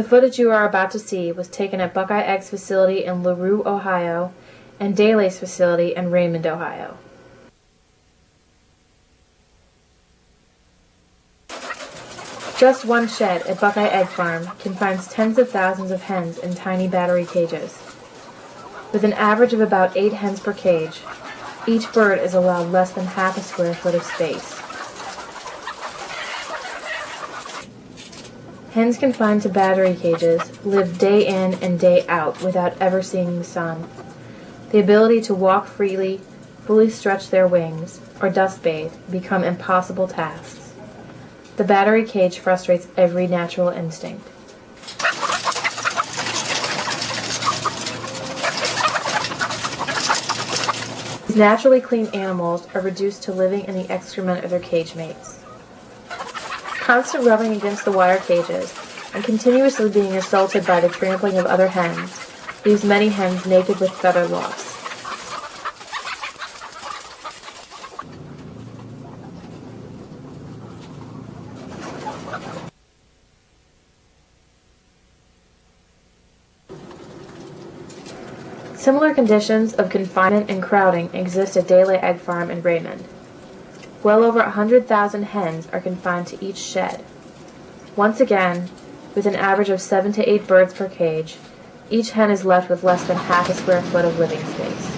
The footage you are about to see was taken at Buckeye Egg's facility in LaRue, Ohio, and Daylay's facility in Raymond, Ohio. Just one shed at Buckeye Egg Farm confines tens of thousands of hens in tiny battery cages. With an average of about 8 hens per cage, each bird is allowed less than half a square foot of space. Hens confined to battery cages live day in and day out without ever seeing the sun. The ability to walk freely, fully stretch their wings, or dust bathe become impossible tasks. The battery cage frustrates every natural instinct. These naturally clean animals are reduced to living in the excrement of their cage mates. Constant rubbing against the wire cages and continuously being assaulted by the trampling of other hens leaves many hens naked with feather loss. Similar conditions of confinement and crowding exist at Daylay Egg Farm in Raymond. Well over 100,000 hens are confined to each shed. Once again, with an average of 7 to 8 birds per cage, each hen is left with less than half a square foot of living space.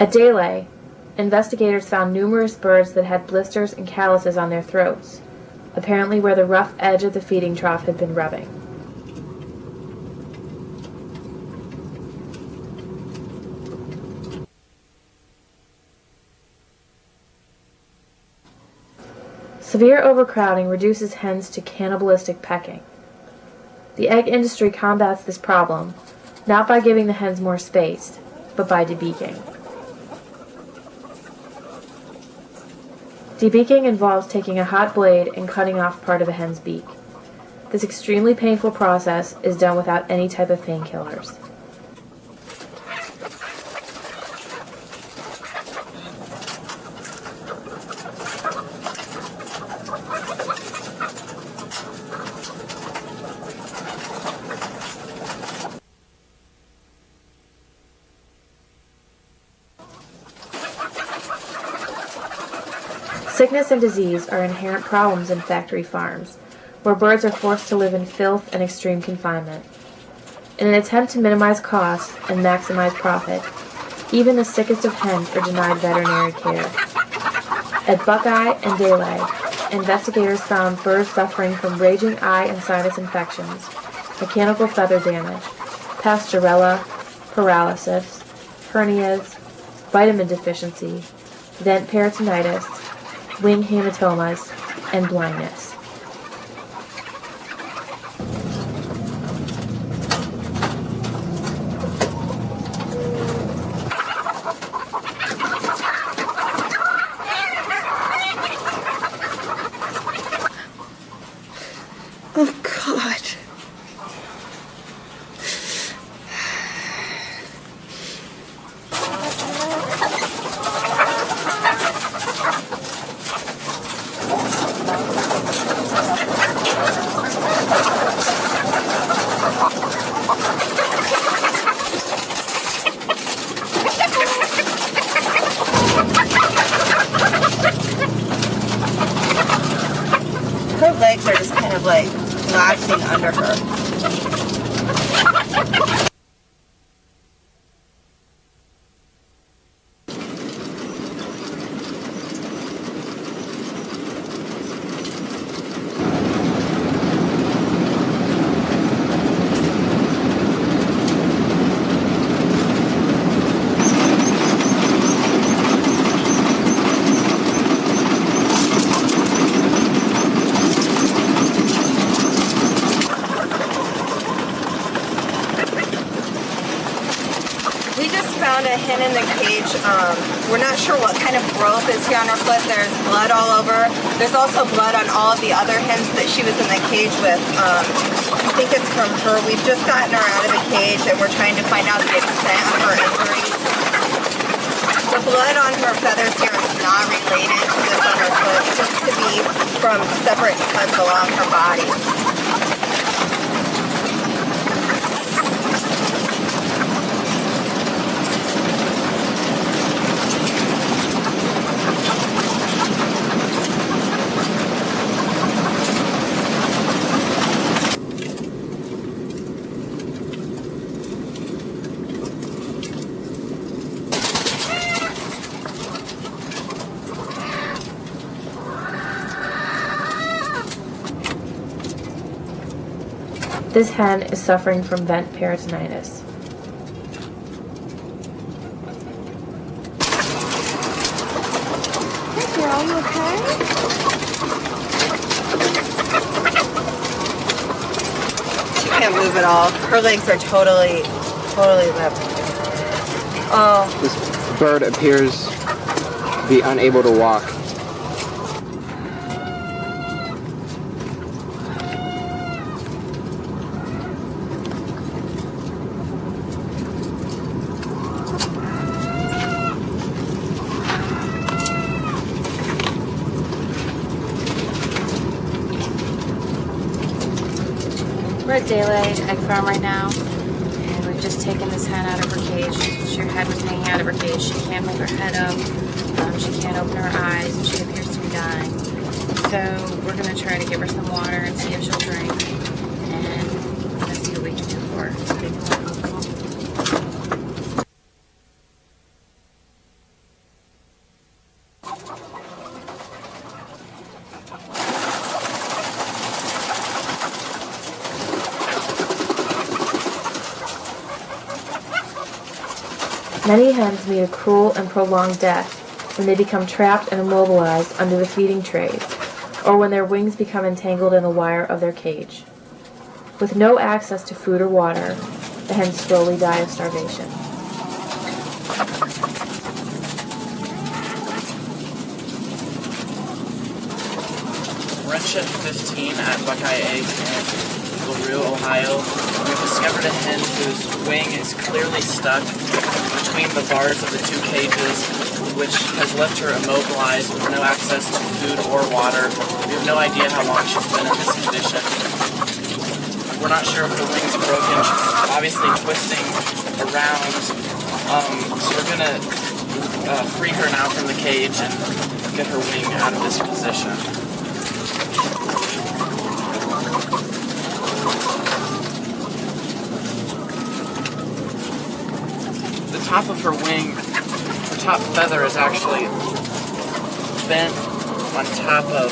At Daylay, investigators found numerous birds that had blisters and calluses on their throats, apparently where the rough edge of the feeding trough had been rubbing. Severe overcrowding reduces hens to cannibalistic pecking. The egg industry combats this problem, not by giving the hens more space, but by debeaking. Debeaking involves taking a hot blade and cutting off part of a hen's beak. This extremely painful process is done without any type of painkillers. Sickness and disease are inherent problems in factory farms, where birds are forced to live in filth and extreme confinement. In an attempt to minimize costs and maximize profit, even the sickest of hens are denied veterinary care. At Buckeye and Daylay, investigators found birds suffering from raging eye and sinus infections, mechanical feather damage, pastorella, paralysis, hernias, vitamin deficiency, vent peritonitis, wing hematomas, and blindness. Oh, God. Her legs are just kind of like collapsing under her. We just found a hen in the cage We're not sure what kind of growth is here on her foot. There's blood all over. There's also blood on all of the other hens that she was in the cage with. I think it's from her. We've just gotten her out of the cage and we're trying to find out the extent of her injuries. The blood on her feathers here is not related to this on her foot. It seems to be from separate cuts along her body. This hen is suffering from vent peritonitis. Hey girl, you okay? She can't move at all. Her legs are totally limp. Oh. This bird appears to be unable to walk. We're at Daylight Egg Farm right now, and we've just taken this hen out of her cage. Her head was hanging out of her cage. She can't hold her head up. She can't open her eyes, and she appears to be dying. So we're going to try to give her some water and see if she'll drink, and let's see what we can do for her. Many hens meet a cruel and prolonged death when they become trapped and immobilized under the feeding trays, or when their wings become entangled in the wire of their cage. With no access to food or water, the hens slowly die of starvation. We're in shift 15 at Buckeye Egg in LaRue, Ohio. We've discovered a hen whose wing is clearly stuck between the bars of the two cages, which has left her immobilized with no access to food or water. We have no idea how long she's been in this condition. We're not sure if her wing's broken. She's obviously twisting around. So we're going to free her now from the cage and get her wing out of this position. The top of her wing, her top feather is actually bent on top of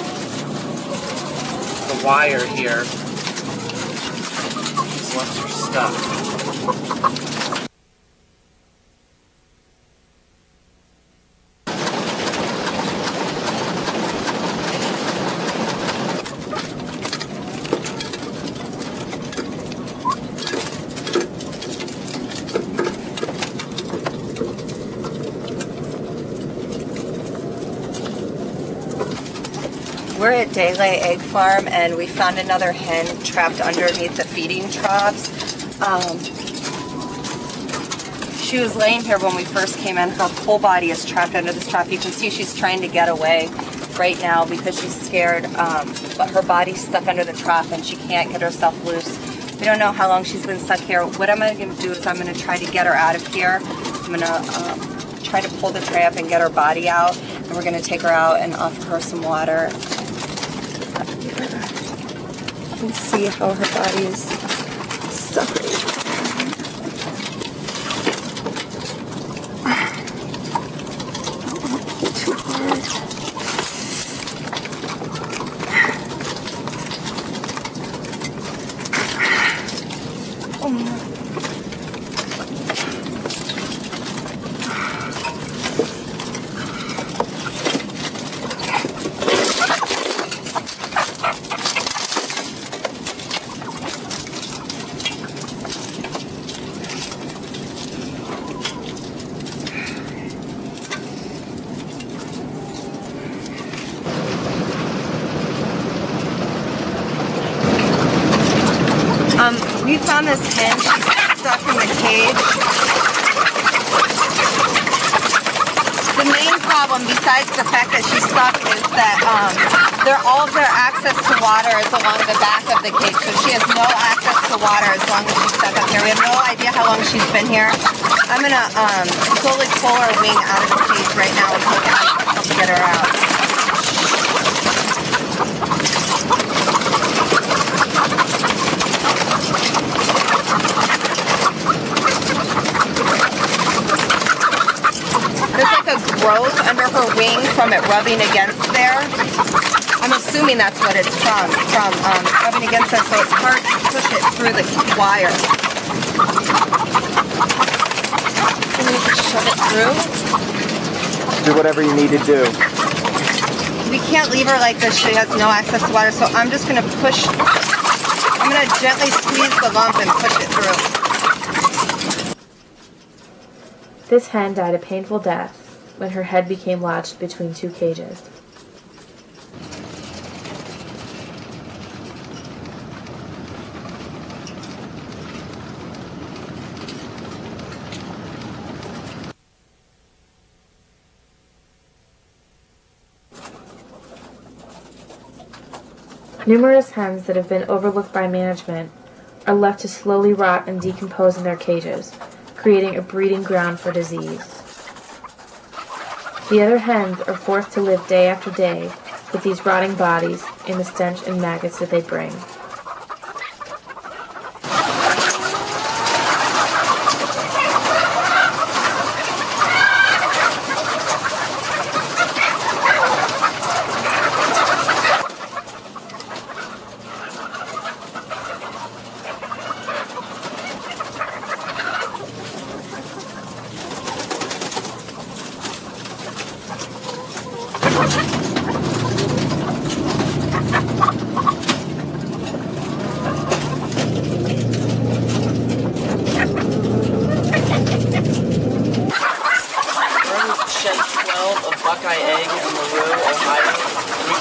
the wire here. Just left her stuck. We're at Daylight Egg Farm and we found another hen trapped underneath the feeding troughs. She was laying here when we first came in. Her whole body is trapped under this trough. You can see she's trying to get away right now because she's scared, but her body's stuck under the trough and she can't get herself loose. We don't know how long she's been stuck here. What I'm going to do is I'm going to try to get her out of here. I'm going to try to pull the tray up and get her body out, and we're going to take her out and offer her some water. You can see how her body is stuck right now. Too hard. Oh my. We found this hen. She's stuck in the cage. The main problem, besides the fact that she's stuck, is that all of their access to water is along the back of the cage. So she has no access to water as long as she's stuck up here. We have no idea how long she's been here. I'm gonna slowly pull her wing out of the cage right now and help get her out. There's like a growth under her wing from it rubbing against there. I'm assuming that's what it's from rubbing against that, so it's hard to push it through the wire. Can you just shove it through? Do whatever you need to do. We can't leave her like this. She has no access to water, so I'm just going to push. I'm going to gently squeeze the lump and push it through. This hen died a painful death when her head became lodged between two cages. Numerous hens that have been overlooked by management are left to slowly rot and decompose in their cages, creating a breeding ground for disease. The other hens are forced to live day after day with these rotting bodies and the stench and maggots that they bring.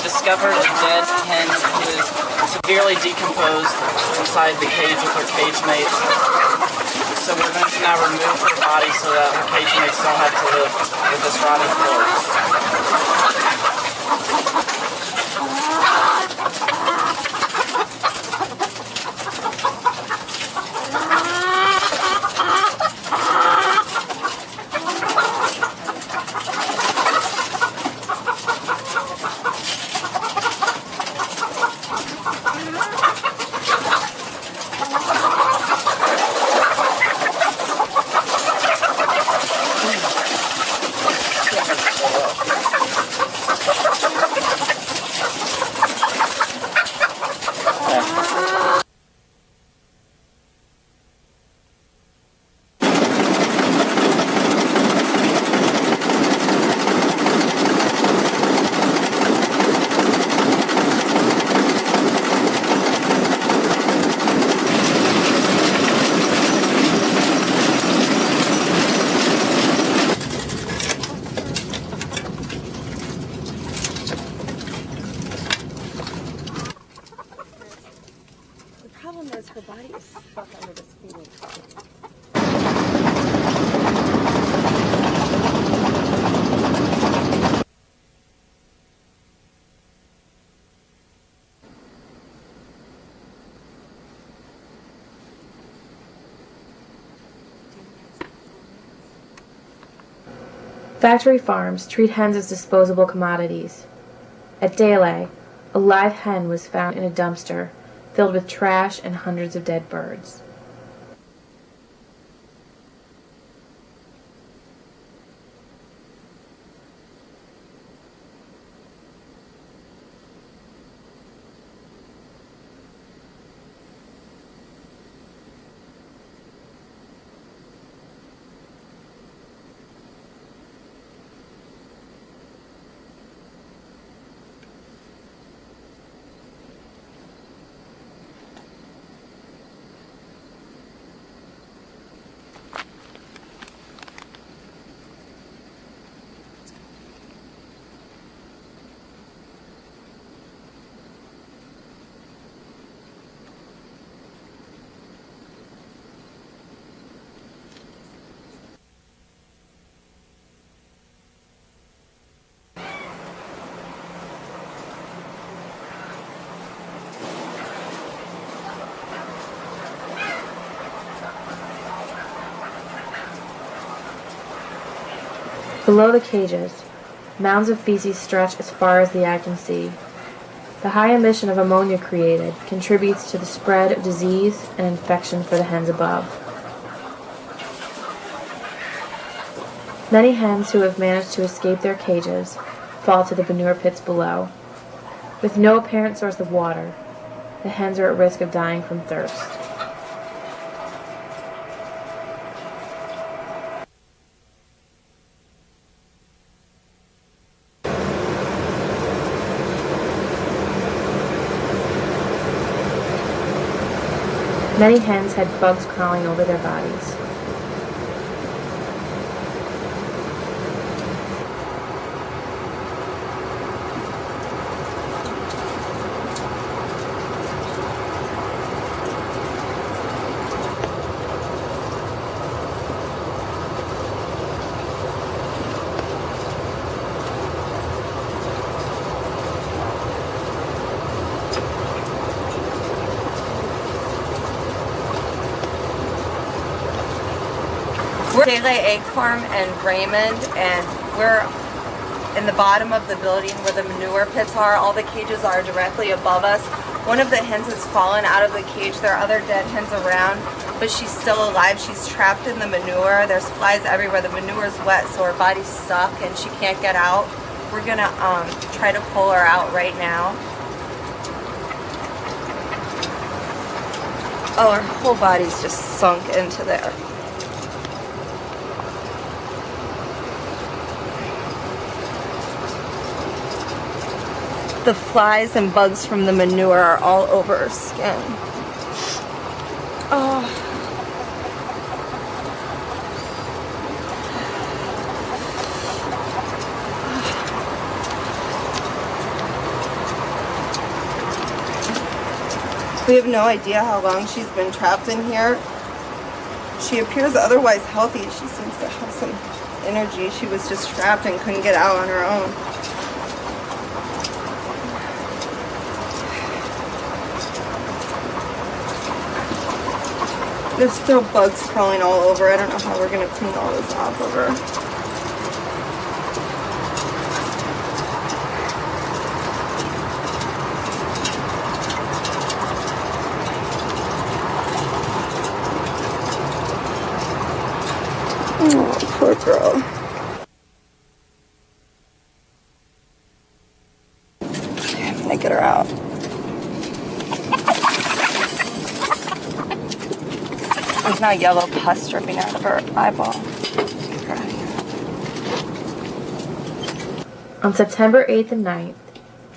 Discovered a dead hen who is severely decomposed inside the cage with her cage mates. So we're going to now remove her body so that her cage mates don't have to live with this rotting corpse. Her body is stuck under this feeding. Factory farms treat hens as disposable commodities. At Dele, a live hen was found in a dumpster filled with trash and hundreds of dead birds. Below the cages, mounds of feces stretch as far as the eye can see. The high emission of ammonia created contributes to the spread of disease and infection for the hens above. Many hens who have managed to escape their cages fall to the manure pits below. With no apparent source of water, the hens are at risk of dying from thirst. Many hens had bugs crawling over their bodies. We're Daylay Egg Farm in Raymond, and we're in the bottom of the building where the manure pits are. All the cages are directly above us. One of the hens has fallen out of the cage. There are other dead hens around, but she's still alive. She's trapped in the manure. There's flies everywhere. The manure is wet, so her body's stuck and she can't get out. We're gonna try to pull her out right now. Oh, her whole body's just sunk into there. The flies and bugs from the manure are all over her skin. Oh. We have no idea how long she's been trapped in here. She appears otherwise healthy. She seems to have some energy. She was just trapped and couldn't get out on her own. There's still bugs crawling all over. I don't know how we're going to clean all this off of her. Oh, poor girl. Okay, I'm going to get her out. There's now yellow pus dripping out of her eyeball. On September 8th and 9th,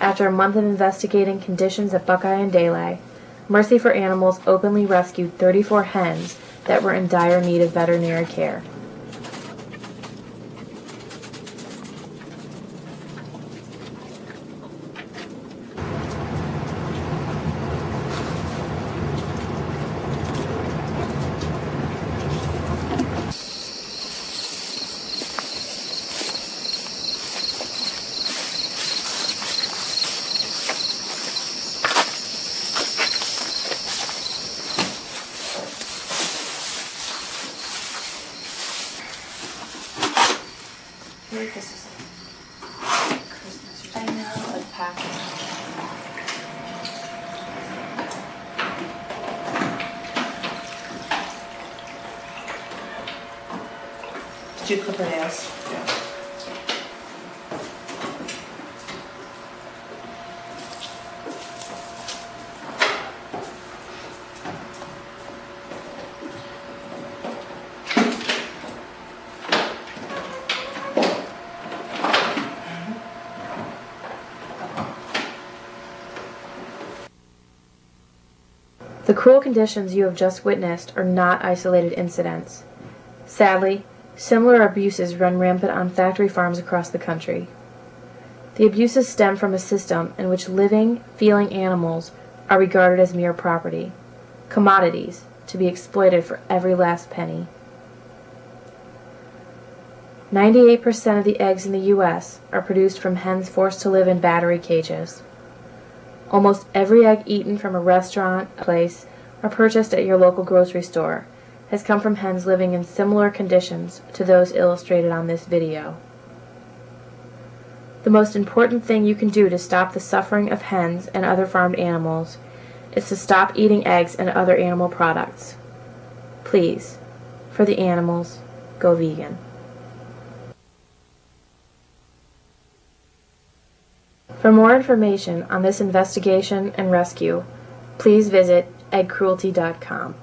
after a month of investigating conditions at Buckeye and Daylay, Mercy for Animals openly rescued 34 hens that were in dire need of veterinary care. This is Christmas. I know, like packaging. Did you clip her nails? Yeah. The cruel conditions you have just witnessed are not isolated incidents. Sadly, similar abuses run rampant on factory farms across the country. The abuses stem from a system in which living, feeling animals are regarded as mere property, commodities to be exploited for every last penny. 98% of the eggs in the U.S. are produced from hens forced to live in battery cages. Almost every egg eaten from a restaurant, place, or purchased at your local grocery store has come from hens living in similar conditions to those illustrated on this video. The most important thing you can do to stop the suffering of hens and other farmed animals is to stop eating eggs and other animal products. Please, for the animals, go vegan. For more information on this investigation and rescue, please visit eggcruelty.com.